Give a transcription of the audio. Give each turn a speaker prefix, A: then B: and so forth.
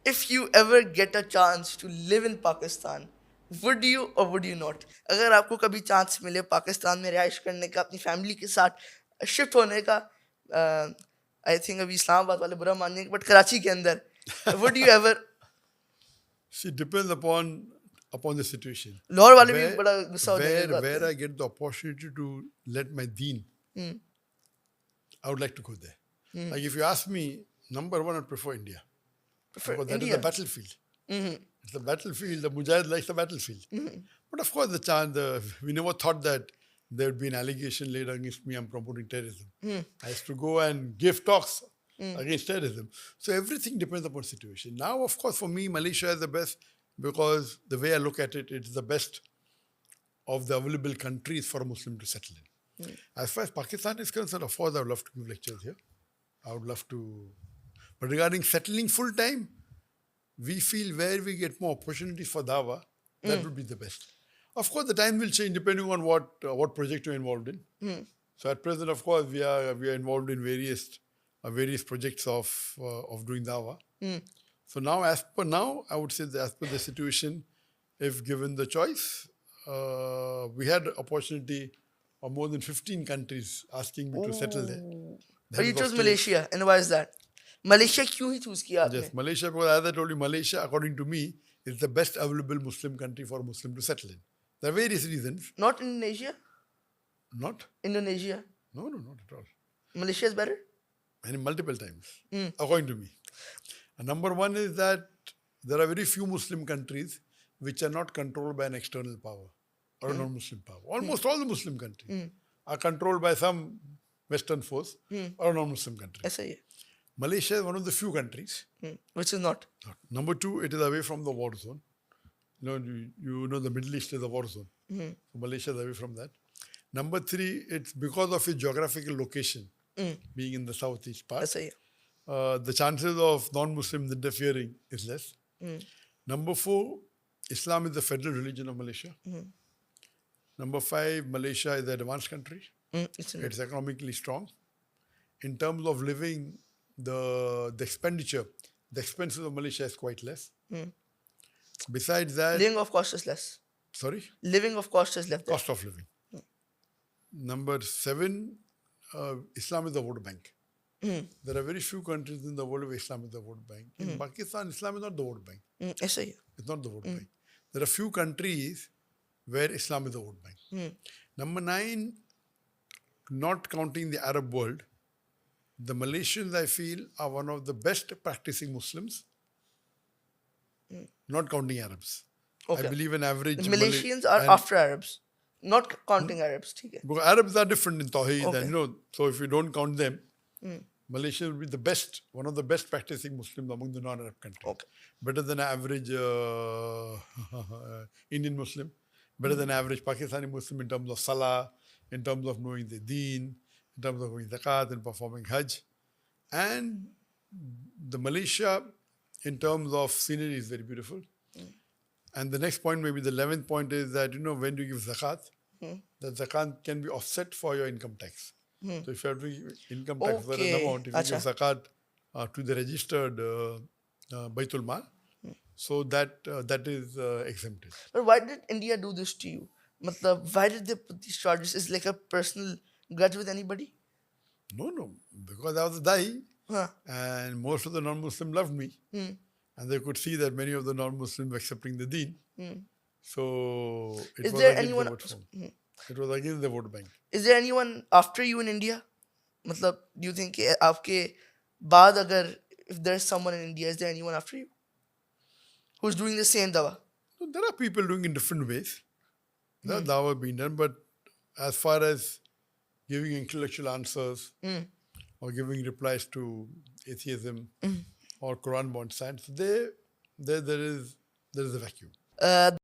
A: if you ever get a chance to live in Pakistan, would you or would you not? अगर आपको कभी chance मिले पाकिस्तान में रिहाइश करने का, अपनी फैमिली के साथ शिफ्ट होने का, आई थिंक अभी इस्लामाबाद वाले बुरा मानेंगे, बट कराची के अंदर, would you ever?
B: See, depends upon the situation.
A: Lahore वाले भी बड़ा गुस्सा हो जाएंगे
B: Where I get the opportunity to let my deen, I would like to go there. Like if you ask me, number one, I prefer India. Because that is the battlefield. It's the battlefield. The Mujahid likes the battlefield. But of course, we never thought that there would be an allegation laid against me. I'm promoting terrorism. I used to go and give talks against terrorism. So everything depends upon situation. Now, of course, for me, Malaysia is the best because the way I look at it, it's the best of the available countries for a Muslim to settle in. As far as Pakistan is concerned, of course, I would love to give lectures here. I would love to. But regarding settling full time, we feel where we get more opportunities for Dawah, that would be the best. Of course, the time will change depending on what project you're involved in. So at present, of course, we are involved in various projects of doing Dawah. So now, I would say that as per the situation, if given the choice, we had opportunity of more than 15 countries asking me to settle there.
A: But you chose Malaysia, and why is that? Malaysia क्यों ही choose किया आपने?
B: Yes, Malaysia, because as I told you, Malaysia, according to me, is the best available Muslim country for a Muslim to settle in. There are various reasons.
A: Not Indonesia?
B: Not?
A: Indonesia?
B: No, not at all.
A: Malaysia is better?
B: And multiple times, according to me. And number one is that there are very few Muslim countries which are not controlled by an external power or a non-Muslim power. Almost all the Muslim countries are controlled by some Western force or a non-Muslim country.
A: ऐसा ही है.
B: Malaysia is one of the few countries.
A: Which is not.
B: Number two, it is away from the war zone. You know the Middle East is a war zone. So Malaysia is away from that. Number three, it's because of its geographical location, being in the southeast part.
A: ऐसा ही है.
B: The chances of non-Muslims interfering is less. Number four, Islam is the federal religion of Malaysia. Number five, Malaysia is an advanced country. It's economically strong. In terms of living, the expenditure, the expenses of Malaysia is quite less. Besides that...
A: Living of cost is less.
B: Sorry?
A: Living of cost is less.
B: Cost of living. Number seven, Islam is the vote bank. There are very few countries in the world where Islam is the vote bank. In Pakistan, Islam is not the vote bank.
A: ऐसा ही है.
B: It's not the vote bank. There are few countries where Islam is the vote bank. Number nine, not counting the Arab world, the Malaysians, I feel, are one of the best practicing Muslims, not counting Arabs. Okay. I believe an average...
A: The Malaysians are after Arabs, not counting Arabs.
B: Because Arabs are different in Tawheed, and so if you don't count them, Malaysia will be the best, one of the best practicing Muslims among the non-Arab countries. Okay. Better than average Indian Muslim, better than average Pakistani Muslim in terms of Salah, in terms of knowing the Deen, in terms of going zakat and performing Hajj. And the Malaysia, in terms of scenery, is very beautiful. And the next point, maybe the 11th point, is that, when you give zakat, the zakat can be offset for your income tax. So if you have to give income tax for an amount, if you give zakat to the registered Baitul Mal, so that is exempted.
A: But why did India do this to you? Why did they put these charges? Is like a personal grudge with anybody?
B: No. Because I was a Dai, and most of the non-Muslims loved me. And they could see that many of the non-Muslims were accepting the Deen. So it was against the vote bank. It was against the vote bank.
A: Is there anyone after you in India? Do you think आपके बाद अगर, if there's someone in India, is there anyone after you who's doing the same dawah?
B: There are people doing in different ways. There are dawah being done, but as far as giving intellectual answers or giving replies to atheism or Quran-bound science, there is a vacuum.